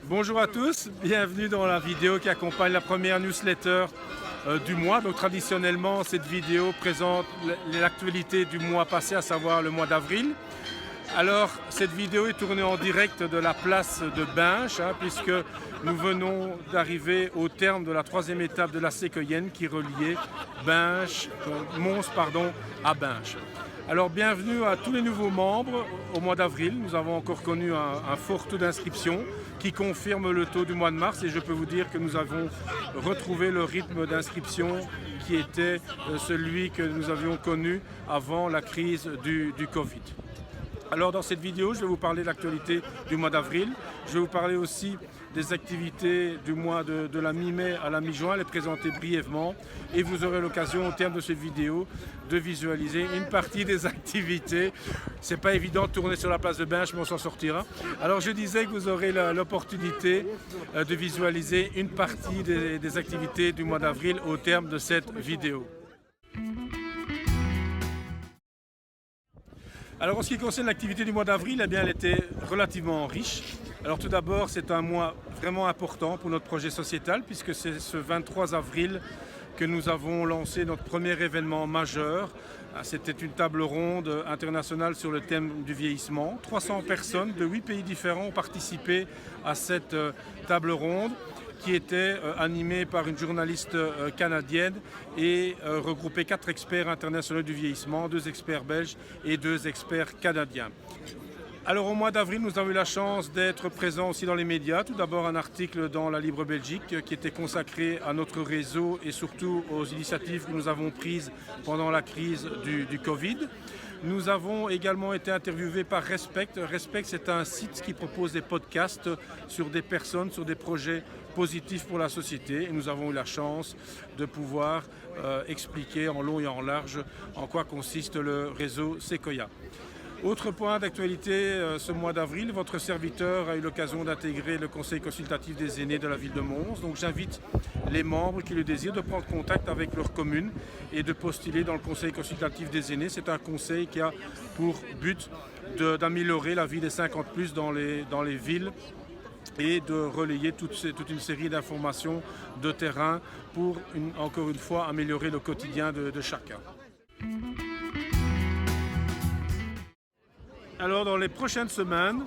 Bonjour à tous, bienvenue dans la vidéo qui accompagne la première newsletter du mois. Donc traditionnellement, cette vidéo présente l'actualité du mois passé, à savoir le mois d'avril. Alors, cette vidéo est tournée en direct de la place de Binche, puisque nous venons d'arriver au terme de la troisième étape de la Sécoyenne qui reliait Mons à Binche. Alors, bienvenue à tous les nouveaux membres au mois d'avril. Nous avons encore connu un fort taux d'inscription qui confirme le taux du mois de mars et je peux vous dire que nous avons retrouvé le rythme d'inscription qui était celui que nous avions connu avant la crise du Covid. Alors dans cette vidéo, je vais vous parler de l'actualité du mois d'avril. Je vais vous parler aussi des activités du mois de la mi-mai à la mi-juin, les présenter brièvement. Et vous aurez l'occasion au terme de cette vidéo de visualiser une partie des activités. C'est pas évident de tourner sur la place de Binche, mais on s'en sortira. Alors je disais que vous aurez l'opportunité de visualiser une partie des activités du mois d'avril au terme de cette vidéo. Alors en ce qui concerne l'activité du mois d'avril, eh bien, elle était relativement riche. Alors tout d'abord, c'est un mois vraiment important pour notre projet sociétal puisque c'est ce 23 avril que nous avons lancé notre premier événement majeur. C'était une table ronde internationale sur le thème du vieillissement. 300 personnes de 8 pays différents ont participé à cette table ronde qui était animée par une journaliste canadienne et regroupait 4 experts internationaux du vieillissement, 2 experts belges et 2 experts canadiens. Alors au mois d'avril, nous avons eu la chance d'être présents aussi dans les médias. Tout d'abord un article dans la Libre Belgique qui était consacré à notre réseau et surtout aux initiatives que nous avons prises pendant la crise du Covid. Nous avons également été interviewés par Respect. Respect, c'est un site qui propose des podcasts sur des personnes, sur des projets positifs pour la société. Et nous avons eu la chance de pouvoir expliquer en long et en large en quoi consiste le réseau Sequoia. Autre point d'actualité ce mois d'avril, votre serviteur a eu l'occasion d'intégrer le conseil consultatif des aînés de la ville de Mons. Donc j'invite les membres qui le désirent de prendre contact avec leur commune et de postuler dans le conseil consultatif des aînés. C'est un conseil qui a pour but d'améliorer la vie des 50+ dans les villes et de relayer toute une série d'informations de terrain pour, encore une fois, améliorer le quotidien de chacun. Alors dans les prochaines semaines,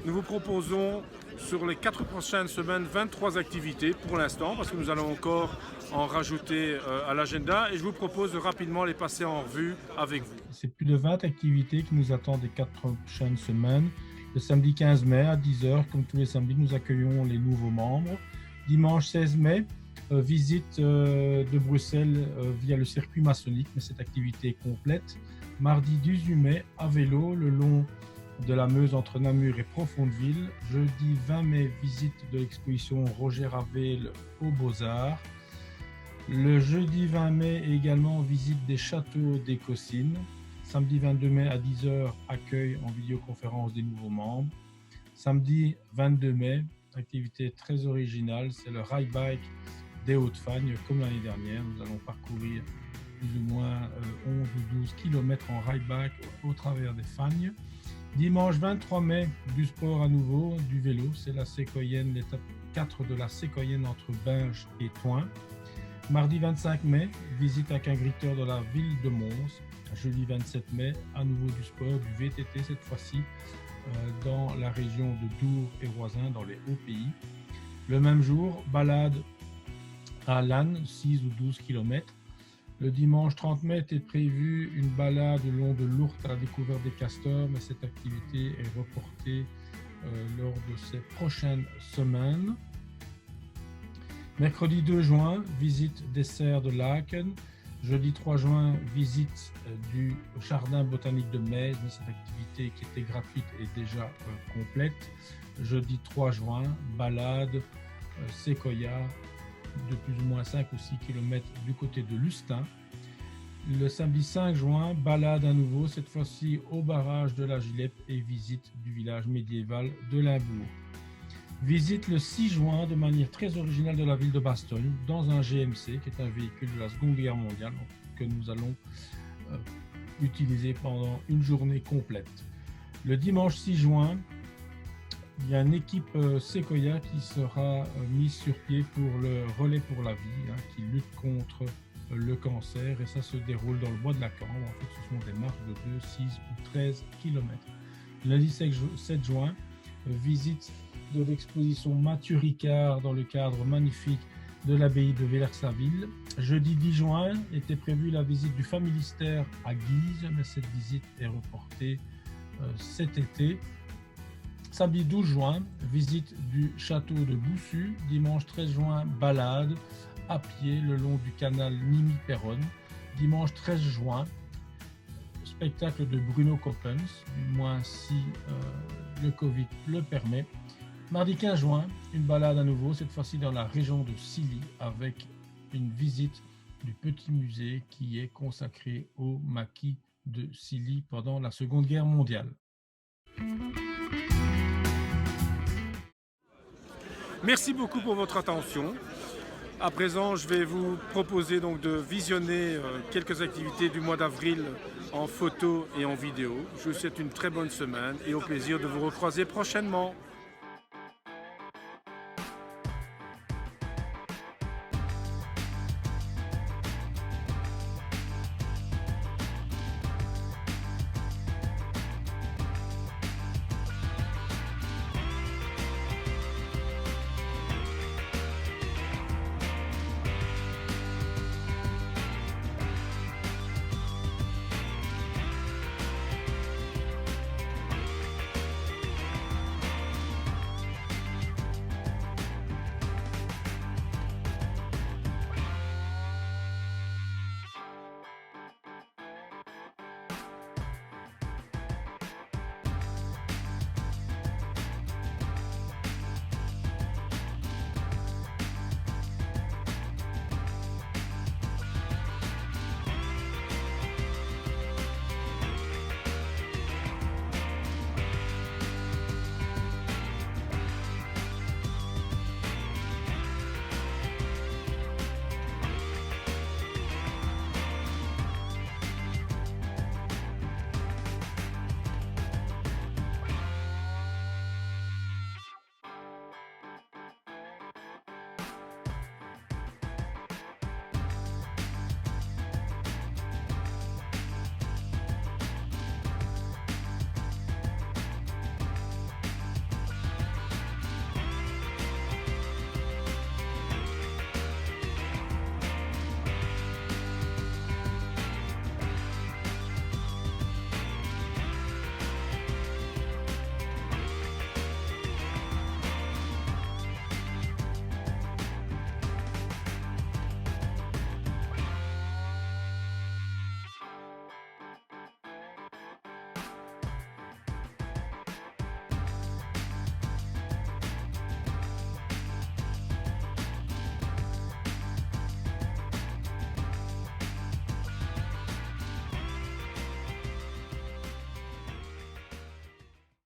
nous vous proposons sur les 4 prochaines semaines 23 activités pour l'instant parce que nous allons encore en rajouter à l'agenda et je vous propose de rapidement les passer en revue avec vous. C'est plus de 20 activités qui nous attendent les 4 prochaines semaines. Le samedi 15 mai à 10h, comme tous les samedis, nous accueillons les nouveaux membres. Dimanche 16 mai, visite de Bruxelles via le circuit maçonnique, mais cette activité est complète. Mardi 18 mai, à vélo, le long de la Meuse entre Namur et Profondeville. Jeudi 20 mai, visite de l'exposition Roger Ravel aux Beaux-Arts. Le jeudi 20 mai, également visite des châteaux des Cossines. Samedi 22 mai à 10h, accueil en vidéoconférence des nouveaux membres. Samedi 22 mai, activité très originale, c'est le Ride Bike des Hauts-de-Fagne, comme l'année dernière. Nous allons parcourir plus ou moins 11 ou 12 km en ride bike au travers des Fagnes. Dimanche 23 mai, du sport à nouveau, du vélo, c'est la Sécoyenne, l'étape 4 de la Sécoyenne entre Binche et Thoin. Mardi 25 mai, visite avec un griteur de la ville de Mons. Jeudi 27 mai, à nouveau du sport, du VTT cette fois-ci, dans la région de Dour et Roisin, dans les Hauts-Pays. Le même jour, balade à Lannes, 6 ou 12 km. Le dimanche 30 mai était prévu une balade le long de l'Ourthe à la découverte des castors, mais cette activité est reportée lors de ces prochaines semaines. Mercredi 2 juin, visite des serres de Laken. Jeudi 3 juin, visite du jardin botanique de Metz, mais cette activité qui était gratuite est déjà complète. Jeudi 3 juin, balade Sequoia de plus ou moins 5 ou 6 km du côté de Lustin. Le samedi 5 juin, balade à nouveau, cette fois-ci au barrage de la Gilette et visite du village médiéval de Limbourg. Visite le 6 juin de manière très originale de la ville de Bastogne dans un GMC qui est un véhicule de la Seconde Guerre mondiale que nous allons utiliser pendant une journée complète. Le dimanche 6 juin, il y a une équipe Sequoia qui sera mise sur pied pour le relais pour la vie, qui lutte contre le cancer, et ça se déroule dans le bois de la Cambre. En fait, ce sont des marches de 2, 6 ou 13 km. Lundi 7 juin, visite de l'exposition Mathieu Ricard dans le cadre magnifique de l'abbaye de Villers-la-Ville. Jeudi 10 juin était prévue la visite du Familistère à Guise, mais cette visite est reportée cet été. Samedi 12 juin, visite du château de Boussu. Dimanche 13 juin, balade à pied le long du canal Nimy-Péronne. Dimanche 13 juin, spectacle de Bruno Coppens, du moins si le Covid le permet. Mardi 15 juin, une balade à nouveau, cette fois-ci dans la région de Silly, avec une visite du petit musée qui est consacré au maquis de Silly pendant la Seconde Guerre mondiale. Merci beaucoup pour votre attention. À présent, je vais vous proposer donc de visionner quelques activités du mois d'avril en photo et en vidéo. Je vous souhaite une très bonne semaine et au plaisir de vous recroiser prochainement.